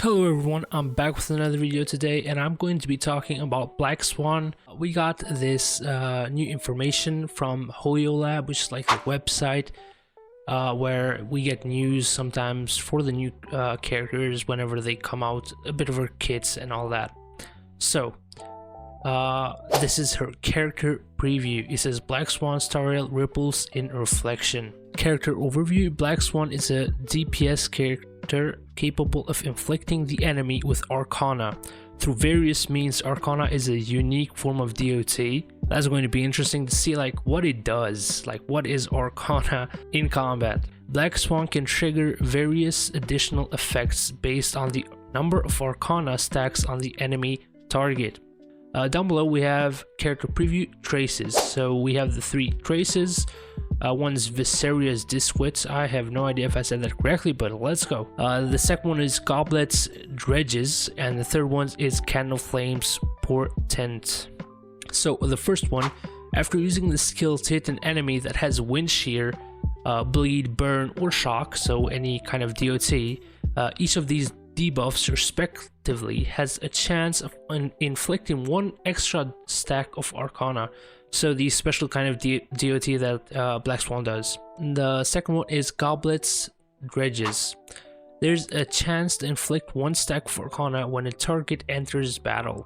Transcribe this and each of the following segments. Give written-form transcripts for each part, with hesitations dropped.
Hello everyone, I'm back with another video today and I'm going to be talking about Black Swan. We got this new information from HoyoLab, which is like a website where we get news sometimes for the new characters whenever they come out, a bit of her kits and all that. So this is her character preview. It says Black Swan Starrail Ripples in Reflection. Character overview: Black Swan is a DPS character capable of inflicting the enemy with Arcana. Through various means, Arcana is a unique form of DOT. That's going to be interesting to see like what it does, like what is Arcana in combat. Black Swan can trigger various additional effects based on the number of Arcana stacks on the enemy target. Down below we have character preview traces. So we have the three traces. One's Viseria's Disquits. I have no idea if I said that correctly, but let's go. The second one is Goblet's Dredges, and the third one is Candle Flames Portent. So the first one, after using the skill to hit an enemy that has Wind Shear, Bleed, Burn, or Shock, so any kind of DOT, each of these debuffs respectively has a chance of inflicting one extra stack of Arcana. So the special kind of DOT that Black Swan does. The second one is Goblet's Dredges. There's a chance to inflict one stack of Arcana when a target enters battle.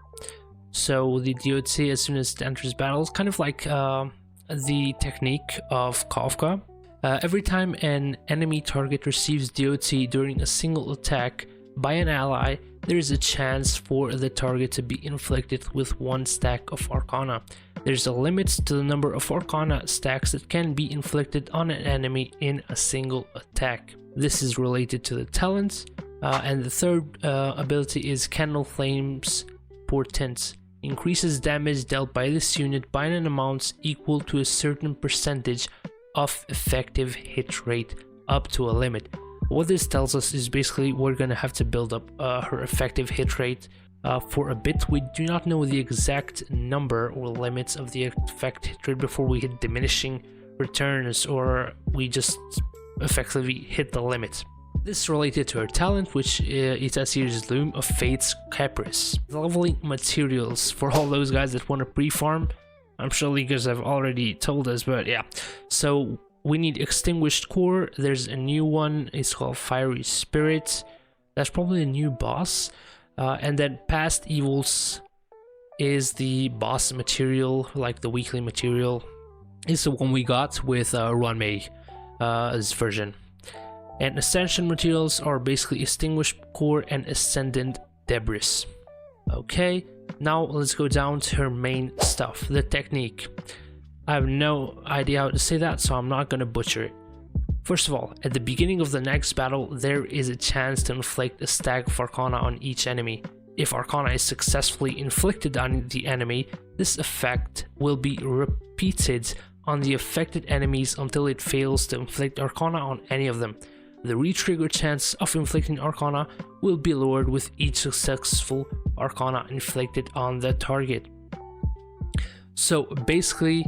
So the DOT as soon as it enters battle is kind of like the technique of Kafka. Every time an enemy target receives DOT during a single attack by an ally, there is a chance for the target to be inflicted with one stack of Arcana. There's a limit to the number of Arcana stacks that can be inflicted on an enemy in a single attack. This is related to the talents. And the third ability is Candle Flames Portent. Increases damage dealt by this unit by an amount equal to a certain percentage of effective hit rate up to a limit. What this tells us is basically we're gonna have to build up her effective hit rate for a bit. We do not know the exact number or limits of the effective hit rate before we hit diminishing returns, or we just effectively hit the limit. This is related to her talent, which it says here is Loom of Fate's Caprice. Leveling materials for all those guys that want to pre-farm. I'm sure leaguers have already told us, but yeah. So we need Extinguished Core. There's a new one. It's called Fiery Spirit. That's probably a new boss. And then Past Evils is the boss material, like the weekly material. It's the one we got with Runmay's version. And Ascension materials are basically Extinguished Core and Ascendant Debris. Okay, now let's go down to her main stuff, the technique. I have no idea how to say that, so I'm not gonna butcher it. First of all, at the beginning of the next battle, there is a chance to inflict a stack of Arcana on each enemy. If Arcana is successfully inflicted on the enemy, this effect will be repeated on the affected enemies until it fails to inflict Arcana on any of them. The retrigger chance of inflicting Arcana will be lowered with each successful Arcana inflicted on the target. So basically,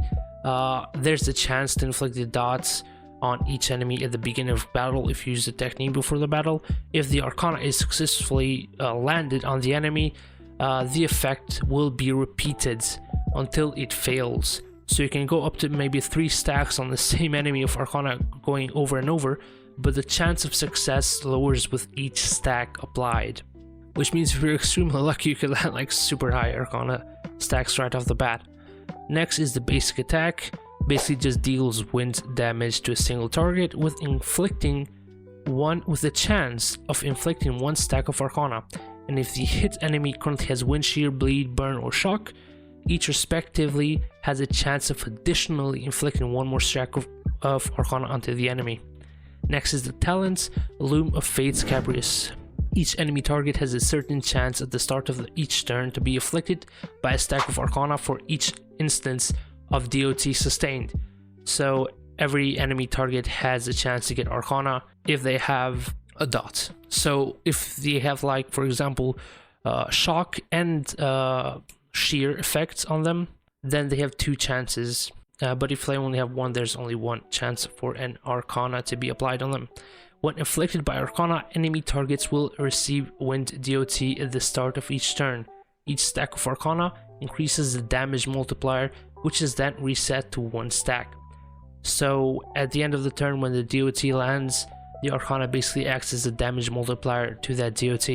there's a chance to inflict the dots on each enemy at the beginning of battle if you use the technique before the battle. If the Arcana is successfully landed on the enemy, the effect will be repeated until it fails. So you can go up to maybe 3 stacks on the same enemy of Arcana going over and over, but the chance of success lowers with each stack applied. Which means if you're extremely lucky, you could land like super high Arcana stacks right off the bat. Next is the basic attack. Basically just deals wind damage to a single target with the chance of inflicting one stack of Arcana. And if the hit enemy currently has Wind Shear, Bleed, Burn, or Shock, each respectively has a chance of additionally inflicting one more stack of Arcana onto the enemy. Next is the talents, Loom of Fate's Caprice. Each enemy target has a certain chance at the start of each turn to be afflicted by a stack of Arcana for each instance of DOT sustained. So every enemy target has a chance to get Arcana if they have a dot. So if they have, like, for example, Shock and Shear effects on them, then they have 2 chances. But if they only have one, there's only one chance for an Arcana to be applied on them. When inflicted by Arcana, enemy targets will receive Wind DOT at the start of each turn. Each stack of Arcana increases the damage multiplier, which is then reset to 1 stack. So at the end of the turn, when the DOT lands, the Arcana basically acts as a damage multiplier to that DOT.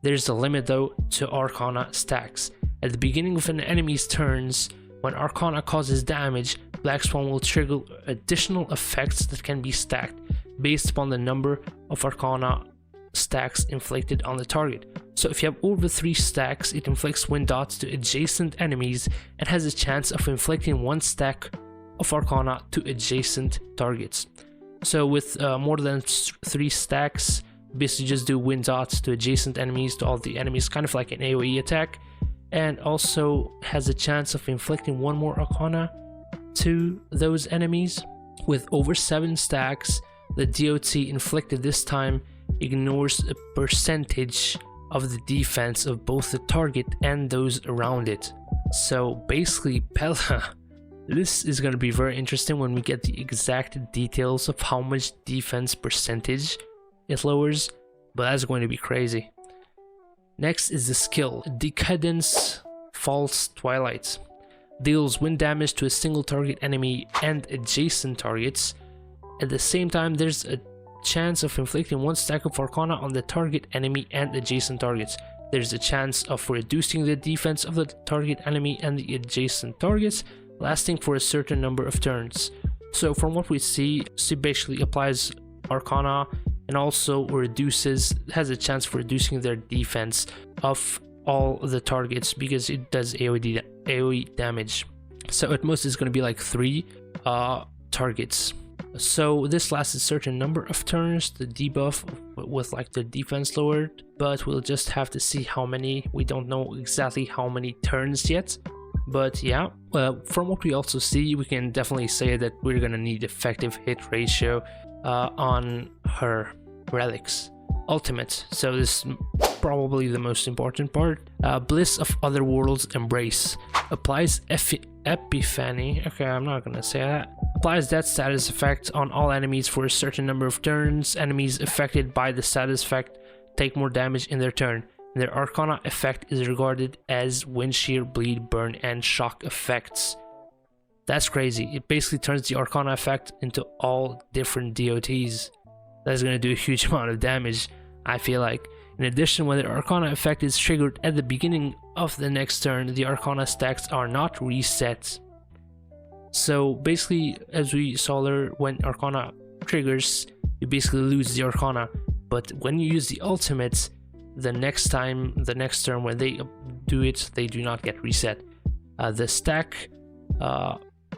There's a limit though to Arcana stacks. At the beginning of an enemy's turns, when Arcana causes damage, Black Swan will trigger additional effects that can be stacked based upon the number of Arcana stacks inflicted on the target. So if you have over 3 stacks, it inflicts wind dots to adjacent enemies and has a chance of inflicting 1 stack of Arcana to adjacent targets. So with more than 3 stacks, basically just do wind dots to adjacent enemies, to all the enemies, kind of like an AoE attack, and also has a chance of inflicting 1 more Arcana to those enemies. With over 7 stacks, the DOT inflicted this time ignores a percentage of the defense of both the target and those around it. So basically, Pella, this is going to be very interesting when we get the exact details of how much defense percentage it lowers, but that's going to be crazy. Next is the skill Decadence False Twilight. Deals wind damage to a single target enemy and adjacent targets. At the same time, there's a chance of inflicting 1 stack of Arcana on the target enemy and adjacent targets. There's a chance of reducing the defense of the target enemy and the adjacent targets, lasting for a certain number of turns. So from what we see, she basically applies Arcana and also has a chance for reducing their defense of all the targets because it does AoE damage. So at most it's going to be like 3 targets. So this lasts a certain number of turns, the debuff with like the defense lowered, but we'll just have to see how many. We don't know exactly how many turns yet, but yeah, from what we also see, we can definitely say that we're gonna need effective hit ratio on her relics. Ultimate, so this is probably the most important part. Bliss of Otherworld's Embrace applies Epiphany. Okay, I'm not gonna say that. Applies that status effect on all enemies for a certain number of turns. Enemies affected by the status effect take more damage in their turn. Their Arcana effect is regarded as Wind Shear, Bleed, Burn, and Shock effects. That's crazy. It basically turns the Arcana effect into all different DOTs. That's going to do a huge amount of damage, I feel like. In addition, when the Arcana effect is triggered at the beginning of the next turn, the Arcana stacks are not reset. So basically, as we saw there, when Arcana triggers, you basically lose the Arcana. But when you use the ultimate, the next turn when they do it, they do not get reset. The stack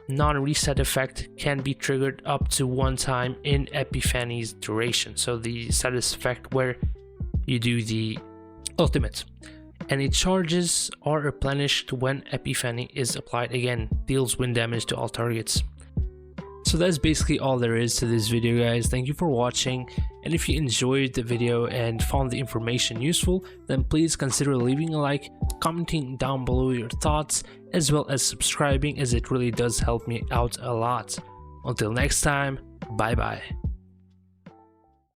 non-reset effect can be triggered up to 1 time in Epiphany's duration. So the status effect where you do the ultimate. Any charges are replenished when Epiphany is applied again. Deals wind damage to all targets. So that's basically all there is to this video, guys. Thank you for watching, and if you enjoyed the video and found the information useful, then please consider leaving a like, commenting down below your thoughts, as well as subscribing, as it really does help me out a lot. Until next time, bye bye.